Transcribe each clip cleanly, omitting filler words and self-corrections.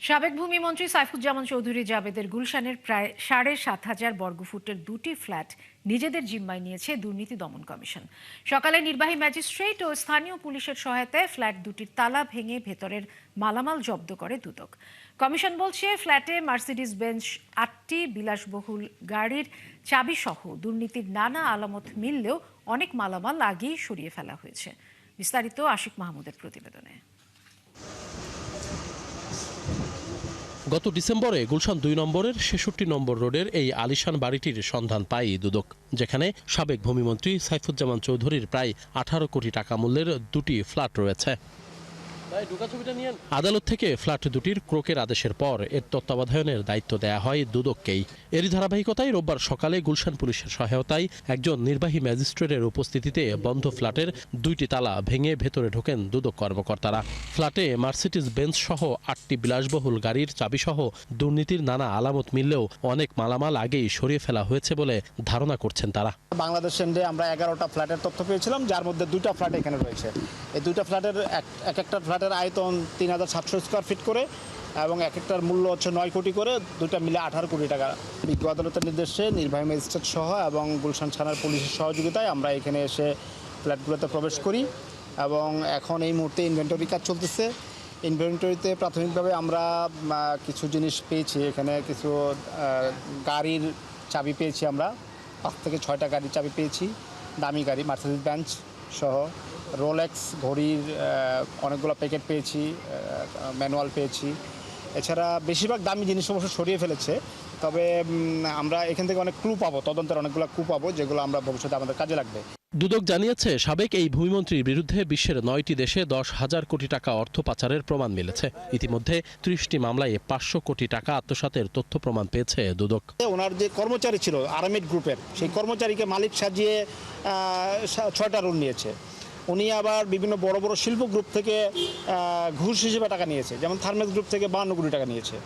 সাবেক ভূমিমন্ত্রী সাইফুজ্জামান চৌধুরী জাবেদের গুলশানের প্রায় ৭,৫০০ বর্গফুটের দুটি ফ্ল্যাট নিজেদের জিম্মায় নিয়েছে দুর্নীতি দমন কমিশন। সকালে নির্বাহী ম্যাজিস্ট্রেট ও স্থানীয় পুলিশের সহায়তায় ফ্ল্যাট দুটির তালা ভেঙে ভেতরের মালামাল জব্দ করে দুদক। কমিশন বলছে, ফ্ল্যাটে মার্সিডিজ বেঞ্চ ৮টি বিলাসবহুল গাড়ির চাবিসহ দুর্নীতির নানা আলামত মিললেও অনেক মালামাল আগেই সরিয়ে ফেলা হয়েছে। বিস্তারিত আশিক মাহমুদের প্রতিবেদনে। গত ডিসেম্বরে গুলশান ২ নম্বরের ৬৬ নম্বর রোডের এই আলিশান বাড়িটির সন্ধান পায় দুদক, যেখানে সাবেক ভূমিমন্ত্রী সাইফুজ্জামান চৌধুরীর প্রায় ১৮ কোটি টাকা মূল্যের দুটি ফ্ল্যাট রয়েছে। আদালত থেকে ফ্ল্যাট দুটির ক্রোকের আদেশের পর এর তত্ত্বাবধানের দায়িত্ব দেয়া হয় দুদককেই। এরই ধারাবাহিকতায় রোববার সকালে গুলশান পুলিশের সহায়তায় একজন নির্বাহী ম্যাজিস্ট্রেটের উপস্থিতিতে বন্ধ ফ্ল্যাটের দুইটি তালা ভেঙে ভেতরে ঢোকেন দুদক কর্মকর্তারা। ফ্ল্যাটে মার্সিডিজ বেঞ্চ সহ ৮টি বিলাসবহুল গাড়ির চাবিসহ দুর্নীতির নানা আলামত মিললেও অনেক মালামাল আগেই সরিয়ে ফেলা হয়েছে বলে ধারণা করছেন তারা। বাংলাদেশ এন্ডে আমরা ১১টা ফ্ল্যাটের তথ্য পেয়েছিলাম, যার মধ্যে দুইটা ফ্ল্যাট এখানে রয়েছে। এই দুইটা ফ্ল্যাটের একটা ফ্ল্যাটের আয়তন ৩,৭০০ স্কোয়ার ফিট করে এবং এক একটার মূল্য হচ্ছে ৯ কোটি করে, দুইটা মিলে ১৮ কোটি টাকা। বিজ্ঞ আদালতের নির্দেশে নির্বাহী ম্যাজিস্ট্রেট সহ এবং গুলশান থানার পুলিশের সহযোগিতায় আমরা এখানে এসে ফ্ল্যাটগুলোতে প্রবেশ করি এবং এখন এই মুহূর্তে ইনভেন্টরি কাজ চলতেছে। ইনভেন্টরিতে প্রাথমিকভাবে আমরা কিছু জিনিস পেয়েছি। এখানে কিছু গাড়ির চাবি পেয়েছি, আমরা ৫ থেকে ৬টা গাড়ির চাবি পেয়েছি, দামি গাড়ি মার্সিডিজ বেঞ্চ সহ। রোলেক্স ঘড়ির অনেকগুলো প্যাকেট পেয়েছি, ম্যানুয়াল পেয়েছি। এছাড়া বেশিরভাগ দামি জিনিস অবশ্য সরিয়ে ফেলেছে, তবে আমরা এখান থেকে অনেক ক্লু পাবো, তদন্তের অনেকগুলো ক্লু পাবো, যেগুলো আমরা ভবিষ্যতে আমাদের কাজে লাগবে। দুদক জানিয়েছে, সাবেক এই ভূমিমন্ত্রীর বিরুদ্ধে বিশ্বের ৯টি দেশে ১০,০০০ কোটি টাকা অর্থ পাচারের প্রমাণ মিলেছে। ইতিমধ্যে ৩০টি মামলায় ৫০০ কোটি টাকা আত্মসাতের তথ্য প্রমাণ পেয়েছে দুদক। ওনার যে কর্মচারী ছিল আরামিড গ্রুপের, সেই কর্মচারীকে মালিক সাজিয়ে ৬টা রুল নিয়েছে। উনি আবার বিভিন্ন বড় বড় শিল্প গ্রুপ থেকে ঘুষ হিসেবে টাকা নিয়েছে, যেমন থার্মেস গ্রুপ থেকে ৫২ কোটি টাকা নিয়েছে,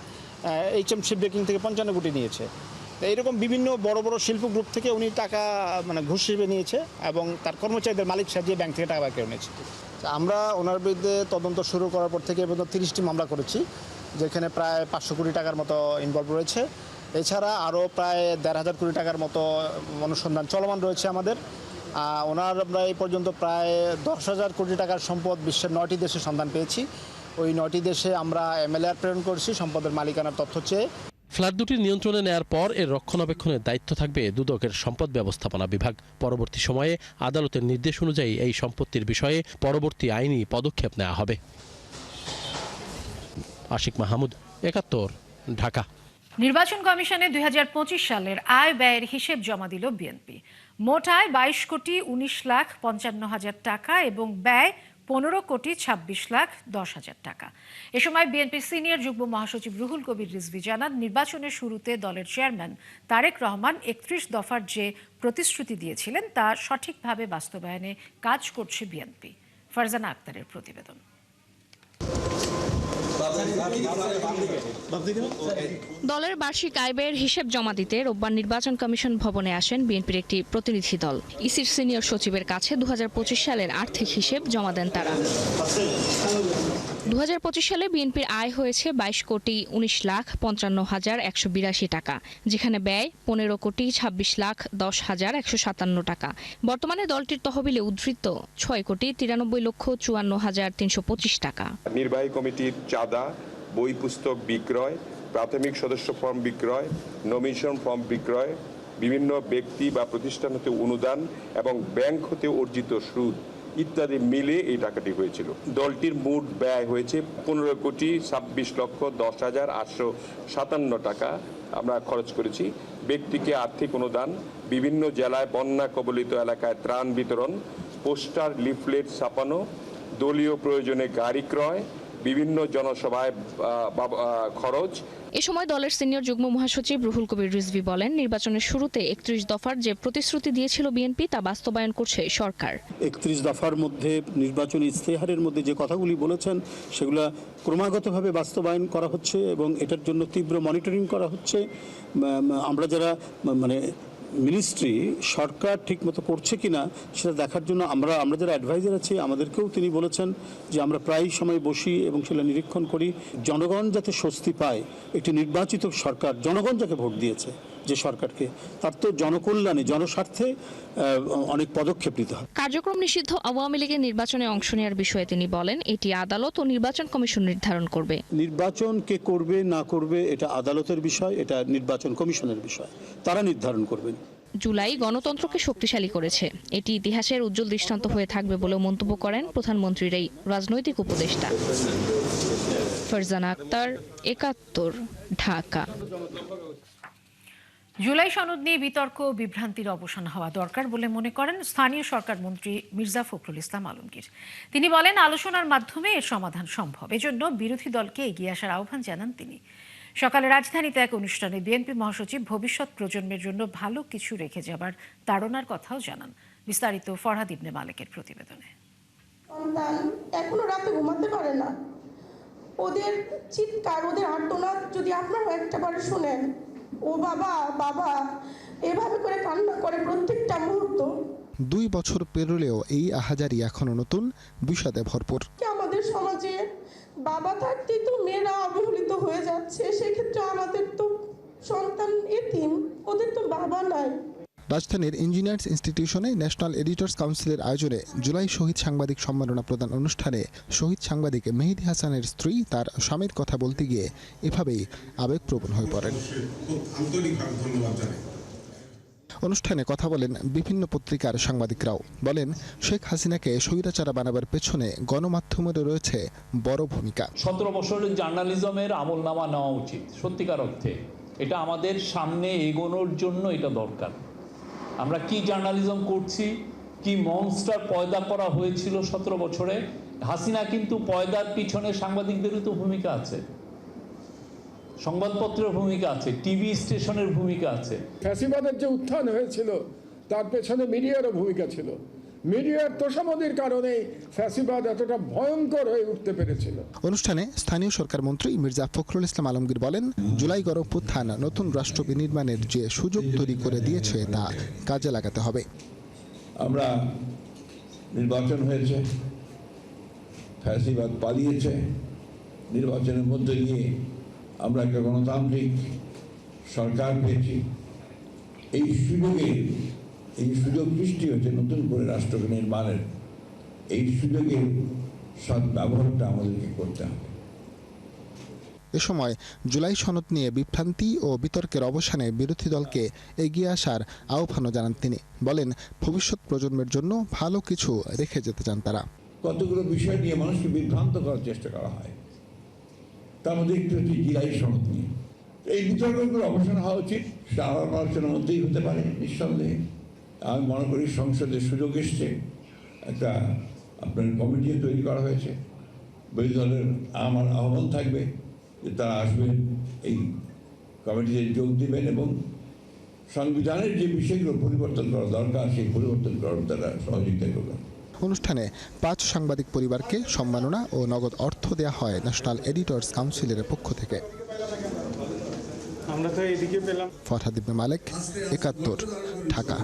HM শিপব্রেকিং থেকে ৫৫ কোটি নিয়েছে। এইরকম বিভিন্ন বড় বড় শিল্প গ্রুপ থেকে উনি টাকা ঘুষ হিসেবে নিয়েছে এবং তার কর্মচারীদের মালিক সাজিয়ে ব্যাংক থেকে টাকা কেড়ে নিয়েছে। আমরা ওনার বিরুদ্ধে তদন্ত শুরু করার পর থেকে পর্যন্ত 30টি মামলা করেছি, যেখানে প্রায় ৫০০ কোটি টাকার মতো ইনভলভ রয়েছে। এছাড়া আরও প্রায় ১,৫০০ কোটি টাকার মতো অনুসন্ধান চলমান রয়েছে আমাদের। ওনার আমরা এই পর্যন্ত প্রায় ১০,০০০ কোটি টাকার সম্পদ বিশ্বের ৯টি দেশে সন্ধান পেয়েছি। ওই 9টি দেশে আমরা MLR প্রেরণ করেছি সম্পদের মালিকানার তথ্য চেয়ে। ফ্ল্যাট দুটির নিয়ন্ত্রণে নেয়ার পর এর রক্ষণাবেক্ষণের দায়িত্ব থাকবে দুদকের সম্পদ ব্যবস্থাপনা বিভাগ। পরবর্তী সময়ে আদালতের নির্দেশ অনুযায়ী এই সম্পত্তির বিষয়ে পরবর্তী আইনি পদক্ষেপ নেওয়া হবে। আশিক মাহমুদ, ৭১, ঢাকা। নির্বাচন কমিশনে ২০২৫ সালের আয় ব্যয়ের হিসেব জমা দিল বিএনপি। মোট আয় ২২,৫৫,০০০ টাকা এবং ব্যয় ১৫,২৬,১০,০০০ টাকা। এ সময় বিএনপির সিনিয়র যুগ্ম মহাসচিব রুহুল কবির রিজভী জানান, নির্বাচনের শুরুতে দলের চেয়ারম্যান তারেক রহমান ৩১ দফার যে প্রতিশ্রুতি দিয়েছিলেন তা সঠিকভাবে বাস্তবায়নে কাজ করছে বিএনপি। ফারজানা আক্তারের প্রতিবেদন। দলের বার্ষিক আয় ব্যয়ের হিসেব জমা দিতে রোববার নির্বাচন কমিশন ভবনে আসেন বিএনপির একটি প্রতিনিধি দল। ইসির সিনিয়র সচিবের কাছে ২০২৫ সালের আর্থিক হিসেব জমা দেন তারা। ২০২৫ সালে বিএনপির আয় হয়েছে ২২,১৫,১৮২ টাকা, যেখানে ব্যয় ১৫,২৬,১০,১৫৭ টাকা। বর্তমানে দলটির তহবিলে উদ্ধৃত ৬,৯৩,৫৪,৩২৫ টাকা। নির্বাহী কমিটির চাঁদা, বই পুস্তক বিক্রয়, প্রাথমিক সদস্য ফর্ম বিক্রয়, নমিনেশন ফর্ম বিক্রয়, বিভিন্ন ব্যক্তি বা প্রতিষ্ঠান হতে অনুদান এবং ব্যাংক হতে অর্জিত সুদ ইত্যাদি মিলে এই টাকাটি হয়েছিল। দলটির মোট ব্যয় হয়েছে ১৫,২৬,১০,৮৫৭ টাকা আমরা খরচ করেছি। ব্যক্তিকে আর্থিক অনুদান, বিভিন্ন জেলায় বন্যা কবলিত এলাকায় ত্রাণ বিতরণ, পোস্টার লিফলেট ছাপানো, দলীয় প্রয়োজনে গাড়ি ক্রয়, বিভিন্ন জনসভায় খরচ। এ সময় দলের সিনিয়র যুগ্ম মহাসচিব রুহুল কবির রিজভী বলেন, নির্বাচনের শুরুতে ৩১ দফার যে প্রতিশ্রুতি দিয়েছিল বিএনপি তা বাস্তবায়ন করছে সরকার। ৩১ দফার মধ্যে নির্বাচনী ইস্তেহারের মধ্যে যে কথাগুলি বলেছেন সেগুলো ক্রমাগতভাবে বাস্তবায়ন করা হচ্ছে এবং এটার জন্য তীব্র মনিটরিং করা হচ্ছে। আমরা যারা মিনিস্ট্রি সরকার ঠিকমতো করছে কিনা সেটা দেখার জন্য আমরা যারা অ্যাডভাইজার আছি আমাদেরকেও তিনি বলেছেন যে আমরা প্রায় সময় বসি এবং সেটা নিরীক্ষণ করি। জনগণ যাতে স্বস্তি পায়, একটি নির্বাচিত সরকার, জনগণ যাকে ভোট দিয়েছে যে সরকারকে, তার তো জনকল্যাণে জনস্বার্থে অনেক পদক্ষেপ নিতে হবে। কার্যক্রম নিষিদ্ধ আওয়ামী লীগের নির্বাচনে অংশ নেওয়ার বিষয়ে তিনি বলেন, এটি আদালত ও নির্বাচন কমিশন নির্ধারণ করবে। নির্বাচন কে করবে না করবে এটা আদালতের বিষয়, এটা নির্বাচন কমিশনের বিষয়, তারা নির্ধারণ করবেন। জুলাই গণতন্ত্রকে শক্তিশালী করেছে, এটি ইতিহাসের উজ্জ্বল দৃষ্টান্ত হয়ে থাকবে বলেও মন্তব্য করেন প্রধানমন্ত্রীর এই রাজনৈতিক উপদেষ্টা। ফারজানা আক্তার, ৭১, ঢাকা। জুলাই সনদ নিয়ে বিতর্ক ও বিভ্রান্তির অবসান হওয়া দরকার বলে মনে করেন স্থানীয় সরকার মন্ত্রী মির্জা ফখরুল ইসলাম আলমগীর। তিনি বলেন, আলোচনার মাধ্যমে এর সমাধান সম্ভব, এজন্য বিরোধী দলকে এগিয়ে আসার আহ্বান জানান তিনি। সকালে রাজধানীতে এক অনুষ্ঠানে বিএনপি মহাসচিব ভবিষ্যৎ প্রজন্মের জন্য ভালো কিছু রেখে যাবার তাড়নার কথাও জানান। বিস্তারিত ফরহাদ ইবনে মালেকের প্রতিবেদনে। সন্তান এখনো রাতে ঘুমাতে পারে না, ওদের চিৎকার, ওদের আর্তনাদ যদি আপনারা একটাবারে শুনেন, ও বাবা বাবা এভাবে করে কান্না করে প্রত্যেকটা মুহূর্ত। 2 বছর পেরোলেও এই আহাজারি এখনো নতুন, বিষাদে ভরপুর। আমাদের সমাজে বাবা থাকতেই তো মেয়েরা অবহেলিত হয়ে যাচ্ছে, সেক্ষেত্রে আমাদের তো সন্তান এতিম, ওদের তো বাবা নাই। রাজধানীর ইঞ্জিনিয়ার্স ইনস্টিটিউশনে ন্যাশনাল এডিটর্স কাউন্সিলের আয়োজনে জুলাই শহীদ সাংবাদিক সম্মাননা প্রদান অনুষ্ঠানে শহীদ সাংবাদিক মেহেদী হাসানের স্ত্রী তার স্বামীর কথা বলতে গিয়ে এভাবেই আবেগপ্রবণ হয়ে পড়েন। অনুষ্ঠানে কথা বলেন বিভিন্ন পত্রিকার সাংবাদিকরাও। বলেন, শেখ হাসিনাকে স্বৈরাচার বানাবার পেছনে গণমাধ্যমের রয়েছে বড় ভূমিকা। 17 বছরের জার্নালিজমের আমলনামা নেওয়া উচিত সত্যিকার অর্থে। এটা আমাদের সামনে এগোনোর জন্য এটা দরকার। আমরা কি জার্নালিজম করছি, কি মনস্টার পয়দা করা হয়েছিল 17 বছরে। হাসিনা কিন্তু পয়দার পিছনে সাংবাদিকদেরও তো ভূমিকা আছে, সংবাদপত্রের ভূমিকা আছে, টিভি স্টেশনের ভূমিকা আছে। ফ্যাসিবাদের যে উত্থান হয়েছিল তার পেছনে মিডিয়ারও ভূমিকা ছিল। মিডিয়ার তোষামোদের কারণে ফ্যাসিবাদ এতটা ভয়ঙ্কর হয়ে উঠতে পেরেছিল। অনুষ্ঠানে স্থানীয় সরকার মন্ত্রী মির্জা ফখরুল ইসলাম আলমগীর বলেন, জুলাই গণঅভ্যুত্থান নতুন রাষ্ট্র বিনির্মাণের যে সুযোগ তৈরি করে দিয়েছে তা কাজে লাগাতে হবে। আমরা নির্বাচন হয়েছে, ফ্যাসিবাদ পালিয়েছে, নির্বাচনের মধ্যে দিয়ে আমরা একটা গণতান্ত্রিক সরকার পেয়েছি। এই সুযোগ সৃষ্টি হয়েছে নতুন করে রাষ্ট্র নির্মাণের। এই সুযোগের সদ্ব্যবহারটা আমাদেরকে করতে হবে। এ সময় জুলাই সনদ নিয়ে বিভ্রান্তি ও বিতর্কের অবসানে বিরোধী দলকে এগিয়ে আসার আহ্বানও জানান তিনি। বলেন, ভবিষ্যৎ প্রজন্মের জন্য ভালো কিছু রেখে যেতে চান তারা। কতগুলো বিষয় নিয়ে মানুষকে বিভ্রান্ত করার চেষ্টা করা হয়, তার মধ্যে একটু হচ্ছে জুলাই সনদ নিয়ে। এই বিতর্কগুলো অবসান হওয়া উচিত, আলোচনার মধ্যেই হতে পারে নিঃসন্দেহে। আমি মনে করি সংসদের সুযোগ এসছে, একটা আপনার কমিটি তৈরি করা হয়েছে। বিরোধী দলের আমার আহ্বান থাকবে যে তারা আসবেন, এই কমিটিতে যোগ দেবেন এবং সংবিধানের যে বিষয়গুলো পরিবর্তন করা দরকার সেই পরিবর্তন করার তারা সহযোগিতা করবেন। অনুষ্ঠানে 5 সাংবাদিক পরিবারকে সম্মাননা ও নগদ অর্থ দেওয়া হয় ন্যাশনাল এডিটর্স কাউন্সিলের পক্ষ থেকে। ফরহাদ ইবনে মালেক, ৭১, ঢাকা।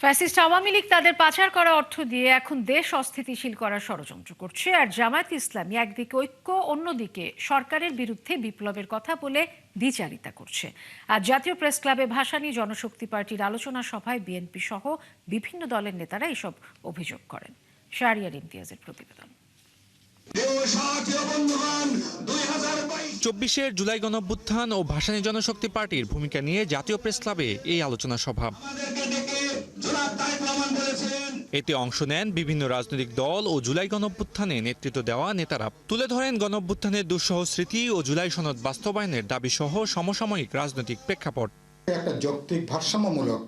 ফ্যাসিস্ট আওয়ামী লীগ তাদের পাচার করা অর্থ দিয়ে এখন দেশ অস্থিতিশীল করার ষড়যন্ত্র করছে। আর জামায়াত ইসলামী একদিকে ঐক্য, অন্যদিকে সরকারের বিরুদ্ধে বিপ্লবের কথা বলে দ্বিচারিতা করছে। আর জাতীয় প্রেস ক্লাবে ভাসানী জনশক্তি পার্টির আলোচনা সভায় বিএনপি সহ বিভিন্ন দলের নেতারা এসব অভিযোগ করেন। শাহরিয়ার ইমতিয়াজের প্রতিবেদন। 24 জুলাই গণঅভ্যুত্থান ও ভাসানী জনশক্তি পার্টির ভূমিকা নিয়ে জাতীয় প্রেস ক্লাবে এই আলোচনা সভা। এতে অংশ নেন বিভিন্ন রাজনৈতিক দল ও জুলাই গণঅভ্যুত্থানে নেতৃত্ব দেওয়া নেতারা। তুলে ধরেন গণঅভ্যুত্থানের দুঃসহ স্মৃতি ও জুলাই সনদ বাস্তবায়নের দাবি সহ সমসাময়িক রাজনৈতিক প্রেক্ষাপট। একটা যৌক্তিক ভারসাম্যমূলক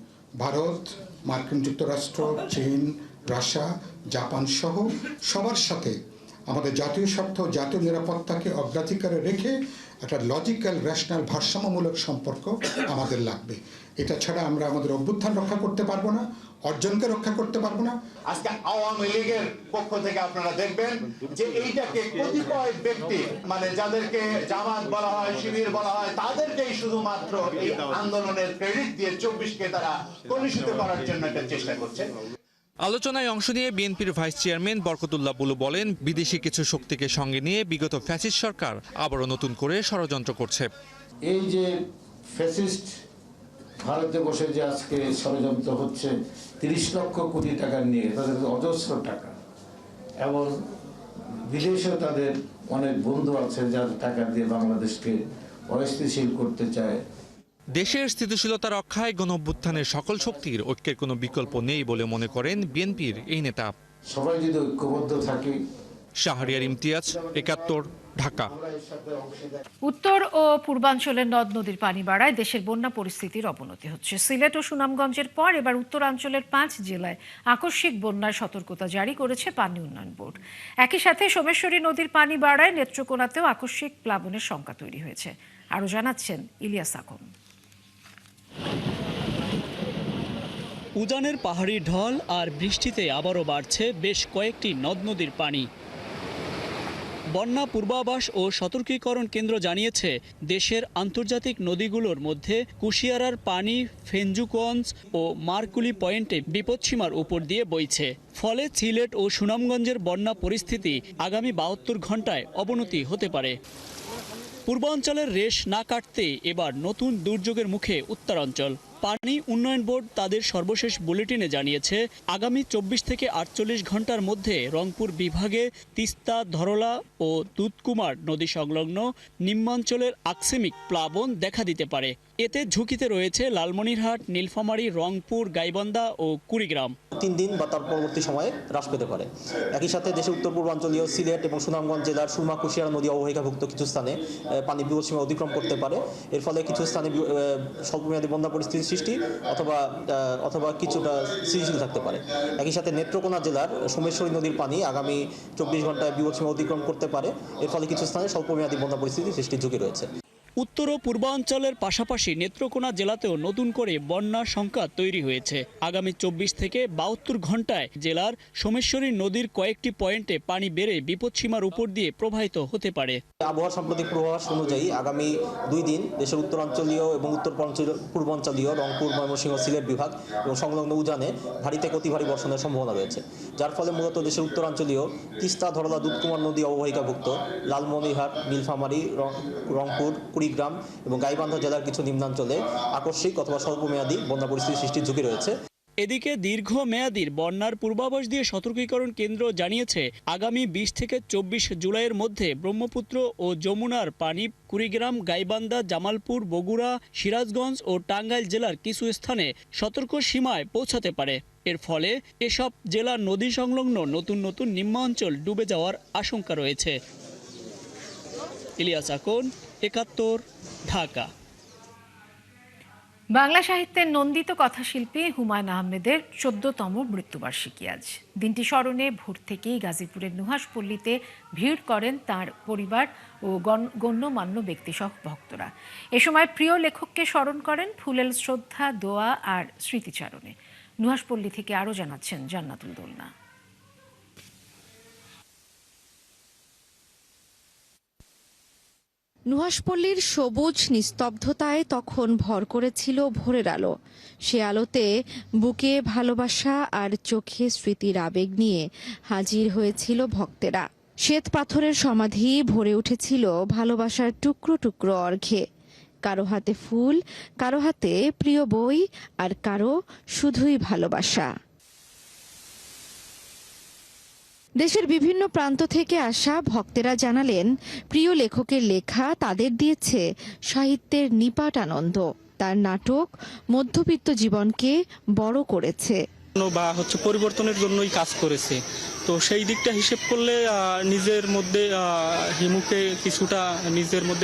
ভারত, মার্কিন যুক্তরাষ্ট্র, চীন, রাশিয়া, জাপান সহ সবার সাথে আমাদের জাতীয় স্বার্থ, জাতীয় নিরাপত্তাকে অগ্রাধিকারে রেখে একটা লজিক্যাল, রেশনাল, ভারসাম্যমূলক সম্পর্ক আমাদের লাগবে। এটা ছাড়া আমরা আমাদের অভ্যুত্থান রক্ষা করতে পারবো না, অর্জনকে রক্ষা করতে পারবো না। আজকে আওয়ামী লীগের পক্ষ থেকে আপনারা দেখবেন যে এইটাকে কতিপয় ব্যক্তি মানে যাদেরকে জামাত বলা হয়, শিবির বলা হয়, তাদেরকেই শুধুমাত্র এই আন্দোলনের ক্রেডিট দিয়ে 24কে তারা কলুষিত করার জন্য একটা চেষ্টা করছে। আলোচনায় অংশ নিয়ে বিএনপির ভাইস চেয়ারম্যান বরকতুল্লাহ বুলু বলেন, বিদেশি কিছু শক্তিকে সঙ্গে নিয়ে বিগত ফ্যাসিস্ট সরকার আবারও নতুন করে ষড়যন্ত্র করছে। এই যে ফ্যাসিস্ট ভারতে বসে যে আজকে ষড়যন্ত্র হচ্ছে 30 লক্ষ কোটি টাকা নিয়ে, তাদের অজস্র টাকা, এবং বিদেশেও তাদের অনেক বন্ধু আছে যার টাকা দিয়ে বাংলাদেশকে অস্থিতিশীল করতে চায়। দেশের স্থিতিশীলতা রক্ষায় গণঅভ্যুত্থানের সকল শক্তির ঐক্যের কোনো বিকল্প নেই বলে মনে করেন বিএনপির এই নেতা। সবাই যদি ঐক্যবদ্ধ থাকে। শাহরিয়ার ইমতিয়াজ, ৭১, ঢাকা। উত্তর ও পূর্বাঞ্চলের নদ নদীর পানি বাড়ায় দেশের বন্যা পরিস্থিতির অবনতি হচ্ছে। সিলেট ও সুনামগঞ্জের পর এবার উত্তরাঞ্চলের 5 জেলায় আকস্মিক বন্যার সতর্কতা জারি করেছে পানি উন্নয়ন বোর্ড। একই সাথে সোমেশ্বরী নদীর পানি বাড়ায় নেত্রকোনাতেও আকস্মিক প্লাবনের শঙ্কা তৈরি হয়েছে। আরও জানাচ্ছেন ইলিয়াস আকম। উজানের পাহাড়ি ঢল আর বৃষ্টিতে আবারও বাড়ছে বেশ কয়েকটি নদ নদীর পানি। বন্যা পূর্বাভাস ও সতর্কীকরণ কেন্দ্র জানিয়েছে, দেশের আন্তর্জাতিক নদীগুলোর মধ্যে কুশিয়ারার পানি ফেঞ্জুগঞ্জ ও মারকুলি পয়েন্টে বিপদসীমার উপর দিয়ে বইছে। ফলে সিলেট ও সুনামগঞ্জের বন্যা পরিস্থিতি আগামী 72 ঘন্টায় অবনতি হতে পারে। পূর্বাঞ্চলের রেশ না কাটতে এবার নতুন দুর্যোগের মুখে উত্তরাঞ্চল। পানি উন্নয়ন বোর্ড তাদের সর্বশেষ বুলেটিনে জানিয়েছে, আগামী 24 থেকে 48 ঘন্টার মধ্যে রংপুর বিভাগে তিস্তা, ধরলা ও দুধকুমার নদী সংলগ্ন নিম্নাঞ্চলের আকস্মিক প্লাবন দেখা দিতে পারে। এতে ঝুঁকিতে রয়েছে লালমনিরহাট, নীলফামারী, রংপুর, গাইবান্ধা ও কুড়িগ্রাম। 3 দিন বা তার পরবর্তী সময়ে হ্রাস পেতে পারে। একই সাথে দেশের উত্তর পূর্বাঞ্চলীয় সিলেট এবং সুনামগঞ্জ জেলার সুরমা কুশিয়ারা নদী অববাহিকাভুক্ত কিছু স্থানে পানি বিপদসীমা অতিক্রম করতে পারে। এর ফলে কিছু স্থানে স্বল্পমেয়াদী বন্যা পরিস্থিতি সৃষ্টি অথবা কিছুটা সৃজনশীল থাকতে পারে। একই সাথে নেত্রকোনা জেলার সোমেশ্বরী নদীর পানি আগামী 24 ঘন্টায় বিপদসীমা অতিক্রম করতে পারে। এর ফলে কিছু স্থানে স্বল্পমেয়াদী বন্যা পরিস্থিতি সৃষ্টির ঝুঁকি রয়েছে। উত্তর ও পূর্বাঞ্চলের পাশাপাশি নেত্রকোনা জেলাতেও নতুন করে বন্যার সংখ্যা তৈরি হয়েছে। আগামী 24 থেকে 72 ঘন্টায় জেলার সোমেশ্বরী নদীর কয়েকটি পয়েন্টে পানি বেড়ে বিপদসীমার উপর দিয়ে প্রবাহিত হতে পারে। আবহাওয়া সাম্প্রতিক পূর্বাভাস অনুযায়ী আগামী 2 দিন দেশের উত্তরাঞ্চলীয় এবং উত্তর পূর্বাঞ্চলীয় রংপুর, ময়মনসিংহ, সিলেট বিভাগ এবং সংলগ্ন উজানে ভারী থেকে অতি ভারী বর্ষণের সম্ভাবনা রয়েছে, যার ফলে মূলত দেশের উত্তরাঞ্চলীয় তিস্তা, ধরলা, দুধকুমার নদী অববাহিকাভুক্ত লালমনিরহাট, নীলফামারী, রংপুর, কুড়িগ্রাম এবং গাইবান্ধা জেলার কিছু নিম্নাঞ্চলে আকস্মিক অথবা স্বল্পমেয়াদী বন্যা পরিস্থিতি সৃষ্টির ঝুঁকি রয়েছে। এদিকে দীর্ঘমেয়াদীর বন্যার পূর্বাভাস দিয়ে সতর্কীকরণ কেন্দ্র জানিয়েছে, আগামী 20 থেকে 24 জুলাইয়ের মধ্যে ব্রহ্মপুত্র ও যমুনার পানি কুড়িগ্রাম, গাইবান্ধা, জামালপুর, বগুড়া, সিরাজগঞ্জ ও টাঙ্গাইল জেলার কিছু স্থানে সতর্ক সীমায় পৌঁছাতে পারে। এর ফলে এসব জেলার নদী সংলগ্ন নতুন নতুন নিম্নাঞ্চল ডুবে যাওয়ার আশঙ্কা রয়েছে। ইলিয়াস আকন, ৭১, ঢাকা। বাংলা সাহিত্যের নন্দিত কথাশিল্পী হুমায়ুন আহমেদের 14তম মৃত্যুবার্ষিকী আজ। দিনটি স্মরণে ভোর থেকেই গাজীপুরের নুহাশপল্লীতে ভিড় করেন তার পরিবার ও গণ্যমান্য ব্যক্তিসহ ভক্তরা। এ সময় প্রিয় লেখককে স্মরণ করেন ফুলেল শ্রদ্ধা, দোয়া আর স্মৃতিচারণে। নুহাশপল্লী থেকে আরও জানাচ্ছেন জান্নাতুল দোলনা। নুহাশপল্লীর সবুজ নিস্তব্ধতায় তখন ভর করেছিল ভোরের আলো। সে আলোতে বুকে ভালোবাসা আর চোখে স্মৃতির আবেগ নিয়ে হাজির হয়েছিল ভক্তেরা। শ্বেত পাথরের সমাধি ভরে উঠেছিল ভালোবাসার টুকরো টুকরো অর্ঘ্যে। কারো হাতে ফুল, কারো হাতে প্রিয় বই, আর কারো শুধুই ভালোবাসা। দেশের বিভিন্ন প্রান্ত থেকে আসা ভক্তেরা জানালেন, প্রিয় লেখকের লেখা তাদের দিয়েছে সাহিত্যের নিপাট আনন্দ। তার নাটক মধ্যবিত্ত জীবনকে বড় করেছে বা পরিবর্তনের জন্যই কাজ করেছে। তো সেই দিকটা হিসেব করলে নিজের মধ্যে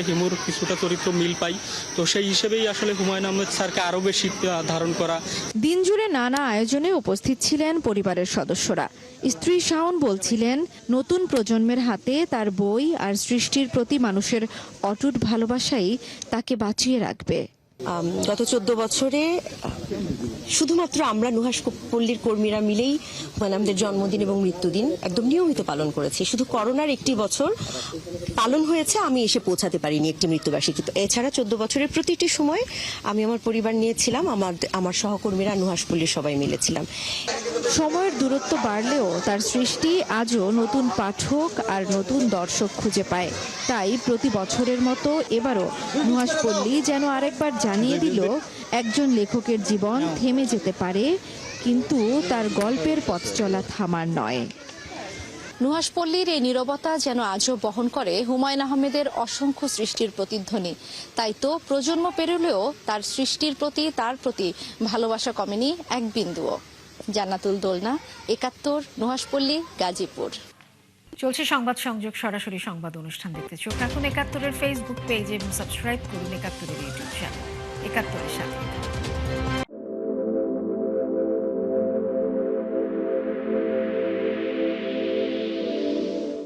হিমুর কিছুটা চরিত্র মিল পাই। তো সেই হিসেবেই আসলে হুমায়ুন আহমেদ স্যারকে আরও বেশি ধারণ করা। দিনজুড়ে নানা আয়োজনে উপস্থিত ছিলেন পরিবারের সদস্যরা। স্ত্রী শাওন বলছিলেন, নতুন প্রজন্মের হাতে তার বই আর সৃষ্টির প্রতি মানুষের অটুট ভালোবাসাই তাকে বাঁচিয়ে রাখবে। গত 14 বছরে শুধুমাত্র আমরা নুহাশপল্লীর কর্মীরা মিলেই মানে আমাদের জন্মদিন এবং মৃত্যুদিন একদম নিয়মিত পালন করেছি। শুধু করোনার একটি বছর পালন হয়েছে, আমি এসে পৌঁছাতে পারিনি একটি মৃত্যুবার্ষিকী। এছাড়া 14 বছরের প্রতিটি সময় আমি আমার পরিবার নিয়েছিলাম, আমার সহকর্মীরা নুহাশপল্লীর সবাই মিলেছিলাম। সময়ের দূরত্ব বাড়লেও তার সৃষ্টি আজও নতুন পাঠক আর নতুন দর্শক খুঁজে পায়। তাই প্রতি বছরের মতো এবারও নুহাশপল্লী যেন আরেকবার জানিয়ে দিল একজন লেখকের জীবন থেমে যেতে পারে, কিন্তু তার গল্পের পথ চলা থামার নয়। নুহাশপল্লীর এই নীরবতা যেন আজও বহন করে হুমায়ুন আহমেদের অসংখ্য সৃষ্টির প্রতিধ্বনি। তাই তো প্রজন্ম পেরোলেও তার সৃষ্টির প্রতি তার প্রতি ভালোবাসা কমেনি এক বিন্দুও। জান্নাতুল দোলনা, 71, নুহাশপল্লী, গাজীপুর। চলছে সংবাদ সংযোগ, সরাসরি সংবাদ অনুষ্ঠান দেখতে চোখ রাখুন 71-এর ফেসবুক পেজ এবং সাবস্ক্রাইব করুন 71-এর ইউটিউব চ্যানেল। 71-এর সাথে।